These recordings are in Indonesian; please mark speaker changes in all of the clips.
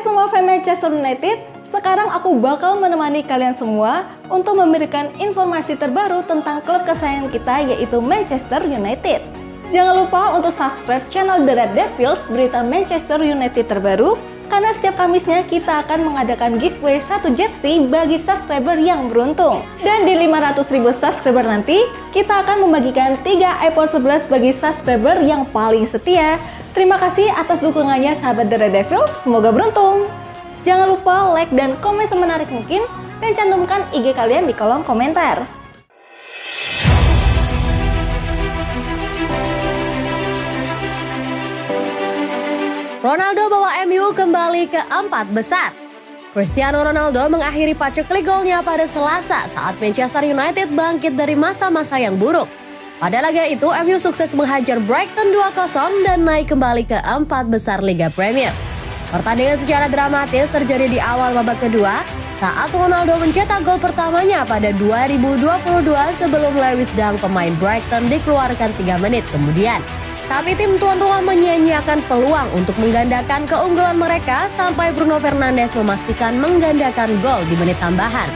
Speaker 1: Hai semua fans Manchester United, sekarang aku bakal menemani kalian semua untuk memberikan informasi terbaru tentang klub kesayangan kita yaitu Manchester United. Jangan lupa untuk subscribe channel The Red Devils berita Manchester United terbaru, karena setiap Kamisnya kita akan mengadakan giveaway 1 jersey bagi subscriber yang beruntung. Dan di 500.000 subscriber nanti, kita akan membagikan 3 iPhone 11 bagi subscriber yang paling setia. Terima kasih atas dukungannya sahabat The Red Devils, semoga beruntung. Jangan lupa like dan komen semenarik mungkin, dan cantumkan IG kalian di kolom komentar.
Speaker 2: Ronaldo bawa MU kembali ke 4 besar. Cristiano Ronaldo mengakhiri paceklik golnya pada Selasa saat Manchester United bangkit dari masa-masa yang buruk. Pada laga itu, MU sukses menghajar Brighton 2-0 dan naik kembali ke 4 besar Liga Premier. Pertandingan secara dramatis terjadi di awal babak kedua saat Ronaldo mencetak gol pertamanya pada 2022 sebelum Lewis Dunk pemain Brighton dikeluarkan 3 menit kemudian. Tapi tim tuan rumah menyia-nyiakan peluang untuk menggandakan keunggulan mereka sampai Bruno Fernandes memastikan menggandakan gol di menit tambahan.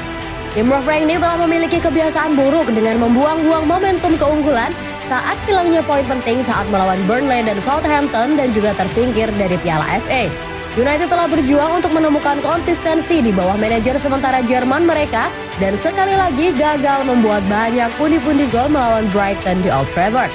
Speaker 2: Tim Rob Rangnick telah memiliki kebiasaan buruk dengan membuang-buang momentum keunggulan saat hilangnya poin penting saat melawan Burnley dan Southampton dan juga tersingkir dari Piala FA. United telah berjuang untuk menemukan konsistensi di bawah manajer sementara Jerman mereka dan sekali lagi gagal membuat banyak pundi-pundi gol melawan Brighton di Old Trafford.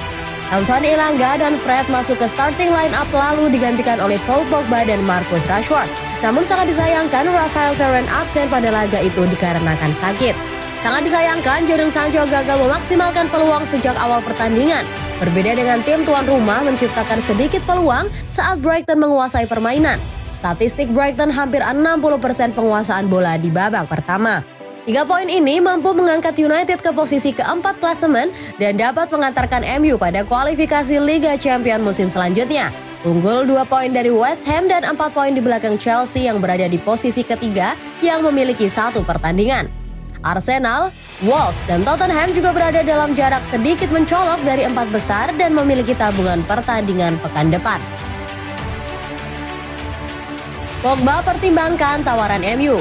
Speaker 2: Anthony Elanga dan Fred masuk ke starting line-up lalu digantikan oleh Paul Pogba dan Marcus Rashford. Namun sangat disayangkan Rafael Varane absen pada laga itu dikarenakan sakit. Sangat disayangkan Jadon Sancho gagal memaksimalkan peluang sejak awal pertandingan. Berbeda dengan tim tuan rumah menciptakan sedikit peluang saat Brighton menguasai permainan. Statistik Brighton hampir 60% penguasaan bola di babak pertama. 3 poin ini mampu mengangkat United ke posisi keempat klasemen dan dapat mengantarkan MU pada kualifikasi Liga Champions musim selanjutnya. Unggul 2 poin dari West Ham dan 4 poin di belakang Chelsea yang berada di posisi ketiga yang memiliki 1 pertandingan. Arsenal, Wolves, dan Tottenham juga berada dalam jarak sedikit mencolok dari 4 besar dan memiliki tabungan pertandingan pekan depan. Pogba pertimbangkan tawaran MU.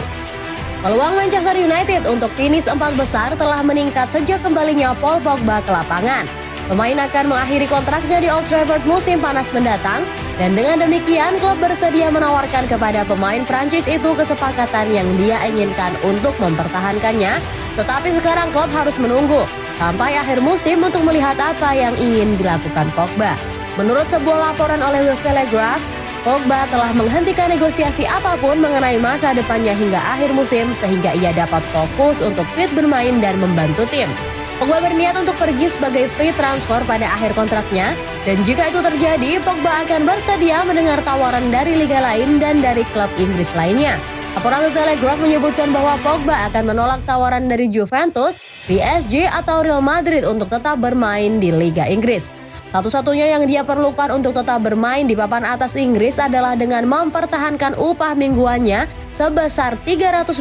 Speaker 2: Peluang Manchester United untuk finish 4 besar telah meningkat sejak kembalinya Paul Pogba ke lapangan. Pemain akan mengakhiri kontraknya di Old Trafford musim panas mendatang, dan dengan demikian klub bersedia menawarkan kepada pemain Prancis itu kesepakatan yang dia inginkan untuk mempertahankannya, tetapi sekarang klub harus menunggu sampai akhir musim untuk melihat apa yang ingin dilakukan Pogba. Menurut sebuah laporan oleh The Telegraph, Pogba telah menghentikan negosiasi apapun mengenai masa depannya hingga akhir musim sehingga ia dapat fokus untuk fit bermain dan membantu tim. Pogba berniat untuk pergi sebagai free transfer pada akhir kontraknya, dan jika itu terjadi, Pogba akan bersedia mendengar tawaran dari liga lain dan dari klub Inggris lainnya. Laporan The Telegraph menyebutkan bahwa Pogba akan menolak tawaran dari Juventus, PSG, atau Real Madrid untuk tetap bermain di Liga Inggris. Satu-satunya yang dia perlukan untuk tetap bermain di papan atas Inggris adalah dengan mempertahankan upah mingguannya sebesar 312.000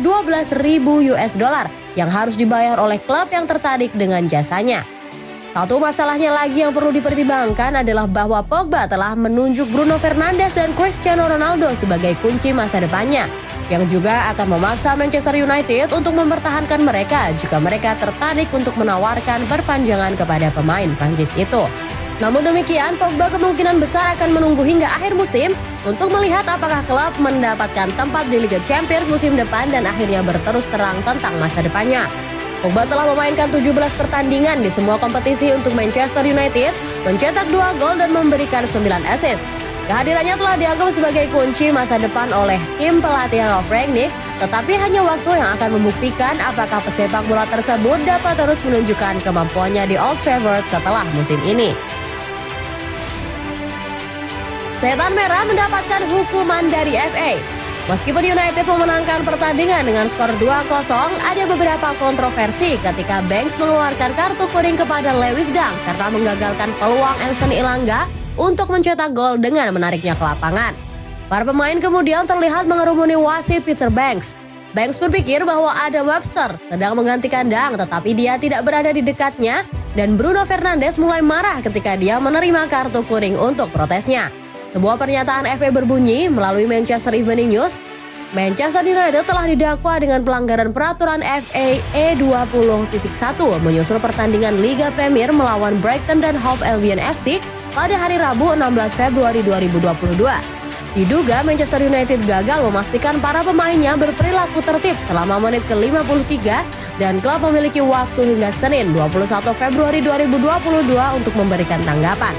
Speaker 2: US dollar yang harus dibayar oleh klub yang tertarik dengan jasanya. Satu masalahnya lagi yang perlu dipertimbangkan adalah bahwa Pogba telah menunjuk Bruno Fernandes dan Cristiano Ronaldo sebagai kunci masa depannya, yang juga akan memaksa Manchester United untuk mempertahankan mereka jika mereka tertarik untuk menawarkan perpanjangan kepada pemain Prancis itu. Namun demikian, Pogba kemungkinan besar akan menunggu hingga akhir musim untuk melihat apakah klub mendapatkan tempat di Liga Champions musim depan dan akhirnya berterus terang tentang masa depannya. Pogba telah memainkan 17 pertandingan di semua kompetisi untuk Manchester United, mencetak 2 gol dan memberikan 9 assist. Kehadirannya telah dianggap sebagai kunci masa depan oleh tim pelatih Ralf Rangnick, tetapi hanya waktu yang akan membuktikan apakah pesepak bola tersebut dapat terus menunjukkan kemampuannya di Old Trafford setelah musim ini. Setan Merah mendapatkan hukuman dari FA. Meskipun United memenangkan pertandingan dengan skor 2-0, ada beberapa kontroversi ketika Banks mengeluarkan kartu kuning kepada Lewis Dunk karena menggagalkan peluang Anthony Elanga untuk mencetak gol dengan menariknya ke lapangan. Para pemain kemudian terlihat mengerumuni wasit Peter Banks. Banks berpikir bahwa Adam Webster sedang menggantikan Dunk, tetapi dia tidak berada di dekatnya, dan Bruno Fernandes mulai marah ketika dia menerima kartu kuning untuk protesnya. Sebuah pernyataan FA berbunyi melalui Manchester Evening News, Manchester United telah didakwa dengan pelanggaran peraturan FA E20.1 menyusul pertandingan Liga Premier melawan Brighton dan Hove Albion FC pada hari Rabu 16 Februari 2022. Diduga Manchester United gagal memastikan para pemainnya berperilaku tertib selama menit ke-53 dan klub memiliki waktu hingga Senin 21 Februari 2022 untuk memberikan tanggapan.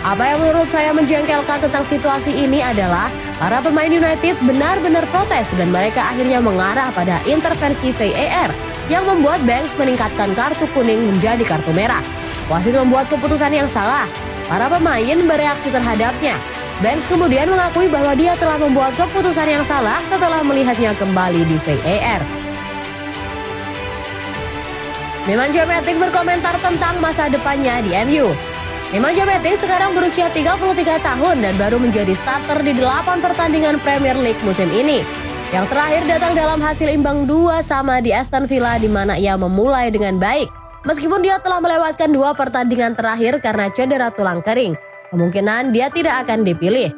Speaker 2: Apa yang menurut saya menjengkelkan tentang situasi ini adalah para pemain United benar-benar protes dan mereka akhirnya mengarah pada intervensi VAR yang membuat Banks meningkatkan kartu kuning menjadi kartu merah. Wasit membuat keputusan yang salah. Para pemain bereaksi terhadapnya. Banks kemudian mengakui bahwa dia telah membuat keputusan yang salah setelah melihatnya kembali di VAR. Nemanja Matic berkomentar tentang masa depannya di MU. Nemanja Matic sekarang berusia 33 tahun dan baru menjadi starter di 8 pertandingan Premier League musim ini. Yang terakhir datang dalam hasil imbang 2-2 di Aston Villa di mana ia memulai dengan baik. Meskipun dia telah melewatkan 2 pertandingan terakhir karena cedera tulang kering, kemungkinan dia tidak akan dipilih.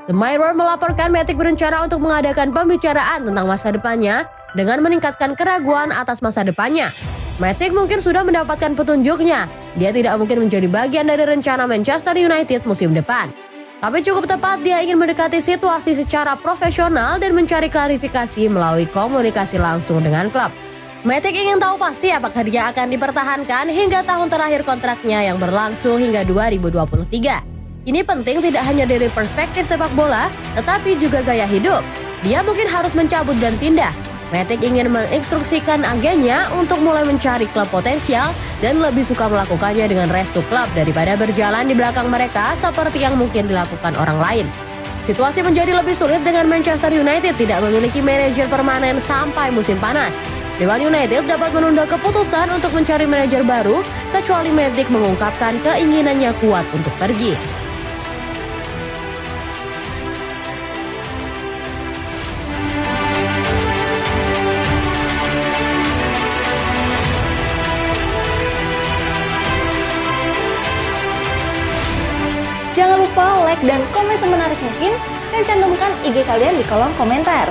Speaker 2: The Mirror melaporkan Matic berencana untuk mengadakan pembicaraan tentang masa depannya dengan meningkatkan keraguan atas masa depannya. Matic mungkin sudah mendapatkan petunjuknya. Dia tidak mungkin menjadi bagian dari rencana Manchester United musim depan. Tapi cukup tepat dia ingin mendekati situasi secara profesional dan mencari klarifikasi melalui komunikasi langsung dengan klub. Matic ingin tahu pasti apakah dia akan dipertahankan hingga tahun terakhir kontraknya yang berlangsung hingga 2023. Ini penting tidak hanya dari perspektif sepak bola, tetapi juga gaya hidup. Dia mungkin harus mencabut dan pindah. Matic ingin menginstruksikan agennya untuk mulai mencari klub potensial dan lebih suka melakukannya dengan restu klub daripada berjalan di belakang mereka seperti yang mungkin dilakukan orang lain. Situasi menjadi lebih sulit dengan Manchester United tidak memiliki manajer permanen sampai musim panas. Dewan United dapat menunda keputusan untuk mencari manajer baru kecuali Matic mengungkapkan keinginannya kuat untuk pergi.
Speaker 1: Jangan lupa like dan komen semenarik mungkin dan cantumkan IG kalian di kolom komentar.